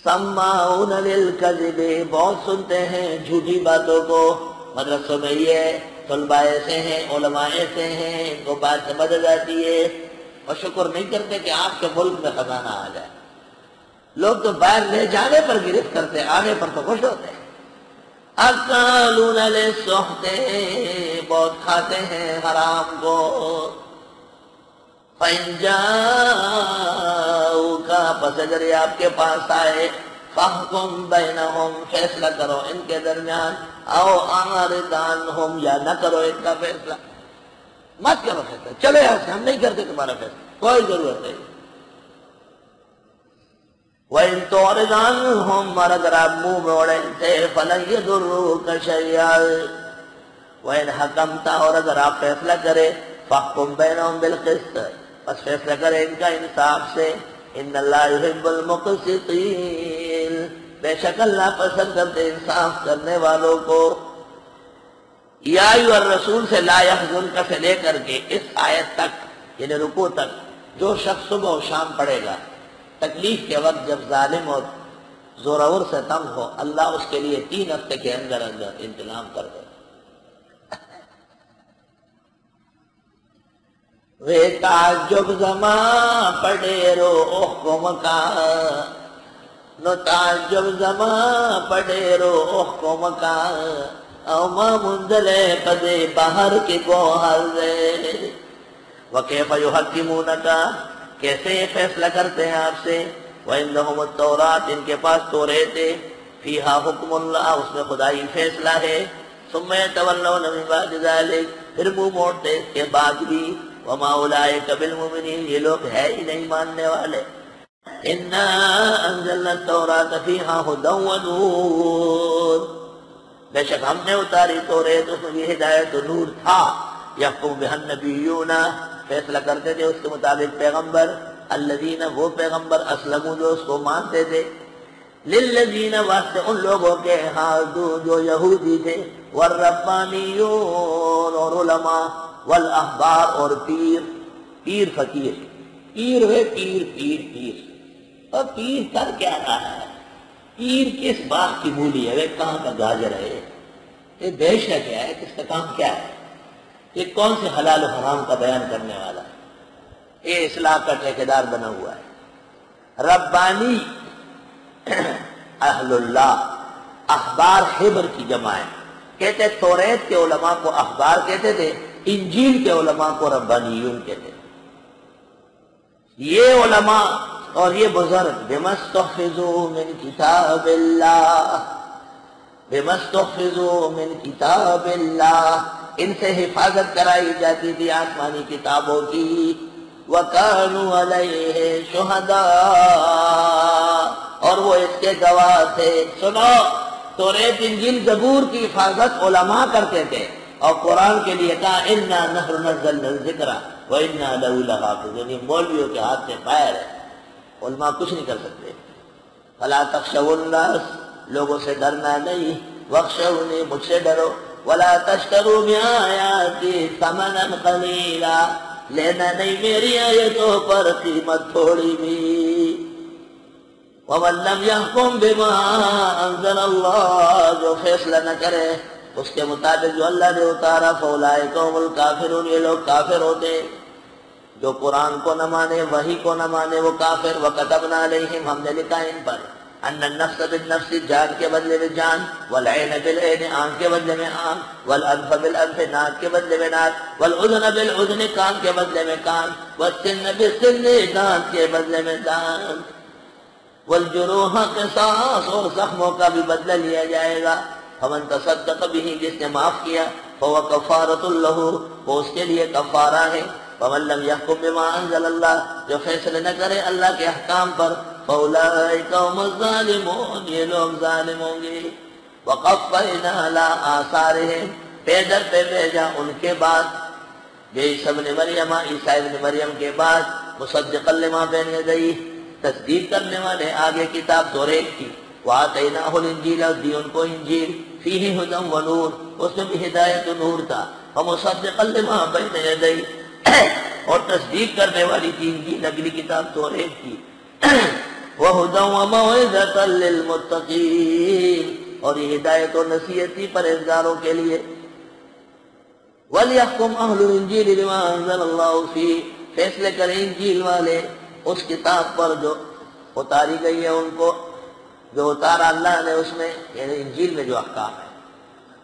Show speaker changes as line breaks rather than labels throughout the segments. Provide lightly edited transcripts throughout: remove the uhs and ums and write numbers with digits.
سماعون للکذب، بہت سنتے ہیں جھوٹی باتوں کو. مدرسوں میں یہ طلباء ایسے ہیں، علماء ایسے ہیں، ان کو بات سمجھ جاتی ہے اور شکر نہیں کرتے کہ آپ کے ملک میں خزانہ آ جائے. لوگ تو باہر لے جانے پر گرفت کرتے، آنے پر تو خوش ہوتے ہیں. اکالون للسحت، بہت کھاتے ہیں حرام کو. فَإِن جَاءُوكَ، پس اگر یہ آپ کے پاس آئے، فَاحْكُم بَيْنَهُمْ، فیصلہ کرو ان کے درمیان، اَوْ أَعْرِضْ عَنْهُمْ، یا نہ کرو ان کا فیصلہ، مت کرو فیصلہ، چلو یہاں سے، ہم نہیں کرتے تمہارا فیصلہ، کوئی ضرورت نہیں. وَإِن تُعْرِضْ عَنْهُمْ، اور اگر آپ منہ موڑیں ان سے، فَلَن يَضُرُّوكَ شَيْئًا، وَإِنْ حَكَمْتَ، اور اگر آپ فیصلہ کرے، فَاحْكُم بَيْنَهُمْ بِالْقِسْطِ، بس فیصلہ کرے ان کا انصاف سے. ان اللہ يحب المقسطین، بے شک اللہ پسند کرتے انصاف کرنے والوں کو. یا ایھا الرسول سے لا يحزنک سے لے کر کے اس آیت تک، یعنی رکوع تک، جو شخص صبح و شام پڑھے گا، تکلیف کے وقت جب ظالم اور زورور سے تنگ ہو، اللہ اس کے لیے 3 ہفتے کے اندر اندر انتظام کر دے. وے تعجب زمان پڑے رو حکم کا، نو تعجب زمان پڑے رو حکم کا، او ما منزلے پدے باہر کے گوہر دے. وکیف یحکمونک، کیسے فیصلہ کرتے ہیں آپ سے. وعندہم التوراۃ، ان کے پاس توریت ہے، فیہا حکم اللہ، اس میں خدائی فیصلہ ہے. ثم یتولون من بعد ذلک، پھر منہ موڑتے اس کے بعد بھی. وما اولئک بالمؤمنین، یہ لوگ ہے ہی نہیں ماننے والے. انا انزلنا التوراۃ فیہا ھدی ونور، بے شک ہم نے اتاری توریت، اس میں بھی ہدایت و نور تھا. یحکم بہا النبیون، فیصلہ کرتے تھے اس کے مطابق پیغمبر. الذین، وہ پیغمبر، اسلموا، جو اس کو مانتے تھے. للذین، واسطے ان لوگوں کے، ہادو، جو یہودی تھے. والربانیون، اور علماء. والاحبار، اور پیر. پیر فقیر، پیر ہوئے پیر پیر پیر. اور پیر کر کیا رہا ہے؟ پیر کس باغ کی مولی ہے؟ وہ کہاں کا گاجر ہے؟ یہ بیشہ کیا ہے؟ کس کا کام کیا ہے؟ یہ کون سے حلال و حرام کا بیان کرنے والا ہے؟ یہ اصلاح کا ٹھیکیدار بنا ہوا ہے. ربانی اہل اللہ، احبار حبر کی جمع ہے. کہتے توریت کے علماء کو احبار کہتے تھے، انجیل کے علماء کو ربانیون کہتے تھے. یہ علماء اور یہ بزرگ بمستحفظوا من کتاب اللہ، بمستحفظوا من کتاب اللہ، ان سے حفاظت کرائی جاتی تھی آسمانی کتابوں کی. وَكَانُوا عَلَيْهِ شُهَدَاءَ، اور وہ اس کے گواہ تھے. سنو، توریت انجیل زبور کی حفاظت علماء کرتے تھے، اور قرآن کے لیے کہا اِنَّا نَحْنُ نَزَّلْنَا الذِّكْرَ وَإِنَّا لَهُ لَحَافِظُونَ. یہ مولویوں کے ہاتھ میں پیر ہے، علماء کچھ نہیں کر سکتے. فَلَا تَخْشَوُا النَّاسَ، لوگوں سے ڈرنا نہیں. وَاخْشَوْنِي، مجھ سے ڈرو. وَلَا تَشْتَرُوا بِآيَاتِي ثَمَنًا قَلِيلًا، لینا نہیں میری آیتوں پر قیمت تھوڑی بھی. وَمَن لَّمْ يَحْكُم بِمَا أَنزَلَ اللَّهُ، جو فیصلہ نہ کرے اس کے مطابق جو اللہ نے اتارا، فَأُولَٰئِکَ هُمُ الْكَافِرُونَ، یہ لوگ کافر ہوتے ہیں. جو قرآن کو نہ مانے، وحی کو نہ مانے، وہ کافر. وَكَتَبْنَا عَلَيْهِمْ، ہم نے لکھا ان پر، أَنَّ النَّفْسَ بِالنَّفْسِ، جان کے بدلے میں جان. وَالْعَيْنَ بِالْعَيْنِ، آنکھ کے بدلے میں آنکھ. وَالْأَنْفَ بِالْأَنْفِ، ناک کے بدلے میں ناک. وَالْأُذُنَ بِالْأُذُنِ، کان کے بدلے میں کان. وَالسِّنَّ بِالسِّنِّ، دانت کے بدلے میں دانت. وَالْجُرُوحَ قِصَاص، اور زخموں کا بھی بدلہ لیا جائے گا. فَمَن تَصَدَّقَ بِهِ، جس نے معاف کیا، فَهُوَ كَفَّارَةٌ لَهُ، وہ اس کے لیے کفارہ ہے. وَمَن لَّمْ يَحْكُم بِمَا أَنزَلَ اللَّهُ، جو فیصلے نہ کرے اللہ کے احکام پر، فَأُولَٰئِکَ هُمُ الظَّالِمُونَ، یہ لوگ ظالم ہوں گے. وَقَفَّيْنَا عَلَىٰ آثَارِهِمْ، پیدر پہ بھیجا ان کے بعد، عیسیٰ ابن مریم، عیسیٰ ابن مریم کے بعد، مصدقا لما بین یدیہ، تصدیق کرنے والے آگے کتاب توریت کی. وَآتَيْنَاهُ الْإِنْجِيلَ، دی ان کو انجیل، فِيهِ هُدًى وَنُورٌ، اس میں بھی ہدایت و نور تھا. وَمُصَدِّقًا لِمَا بَيْنَ يَدَيْهِ، اور تصدیق کرنے والی تھی انجیل، اگلی کتاب توریت کی. وَهُدًى وَمَوْعِظَةً لِّلْمُتَّقِينَ، اور یہ ہدایت و نصیحت تھی پرہیزگاروں کے لیے۔ وَلْيَحْكُمْ أَهْلُ الْإِنجِيلِ بِمَا أَنزَلَ اللَّهُ فِيهِ، فیصلے کریں انجیل والے اس کتاب پر جو اتاری گئی ہے ان کو، جو اتارا اللہ نے اس میں، یعنی انجیل میں جو احکام ہے۔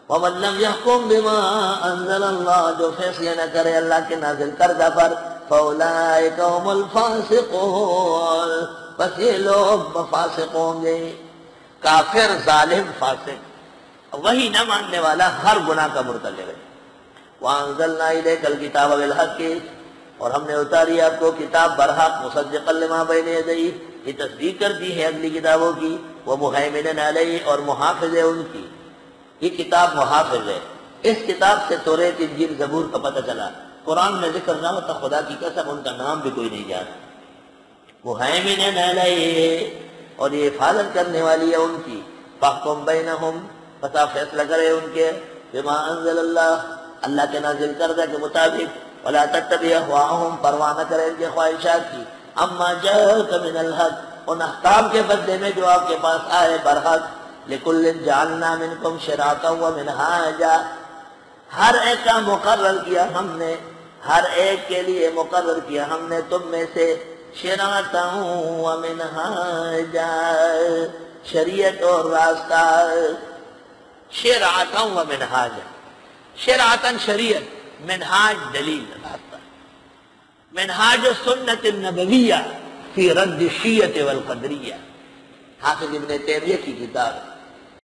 وَمَن لَّمْ يَحْكُم بِمَا أَنزَلَ اللَّهُ، جو فیصلے نہ کرے اللہ کے نازل کردہ پر، فَأُولَٰئِكَ هُمُ الْفَاسِقُونَ، بس یہ لوگ فاسق ہوں گے۔ کافر، ظالم، فاسق، وہی نہ ماننے والا ہر گناہ کا مرتکب ہے۔ وَأَنزَلْنَا إِلَيْكَ الْكِتَابَ بِالْحَقِّ، اور ہم نے اتاری آپ کو کتاب برحق، مصدقا لما بین یدیہ، یہ تصدیق کرتی ہے اگلی کتابوں کی، وَمُهَيْمِنًا عَلَیہ، اور محافظ ہے ان کی، یہ کتاب محافظ ہے۔ اس کتاب سے توریت، انجیل، زبور کا پتہ چلا۔ قرآن میں ذکر نہ ہوتا، خدا کی قسم ان کا نام بھی کوئی نہیں جانتا۔ مُهَيْمِنًا عَلَیہ، اور یہ حفاظت کرنے والی ہے ان کی۔ فَاحْكُم بَيْنَهُمْ، بتا فیصلہ کرے ان کے، بما انزل اللہ، اللہ کے نازل کردہ کے مطابق، وَلَا تَتَّبِعْ أَهْوَاءَهُمْ، پرواہ نہ کرے ان کے خواہشات کی، اما جاءك من الحق، ان احکام کے بدلے میں جو آپ کے پاس آئے برحق، لِكُلٍّ جَعَلْنَا مِنْكُمْ شِرْعَةً وَمِنْهَاجًا، ہر ایک کا مقرر کیا ہم نے، ہر ایک کے لیے مقرر کیا ہم نے تم میں سے، شِرْعَةً وَمِنْهَاجًا، شریعت اور راستہ، شِرْعَةً وَمِنْهَاجًا، شِرْعَةً شریعت، منہاج دلیل راستہ، منہاج السنت النبویہ فی رد الشیعۃ والقدریہ، حافظ ابن تیمیہ کی کتاب ہے۔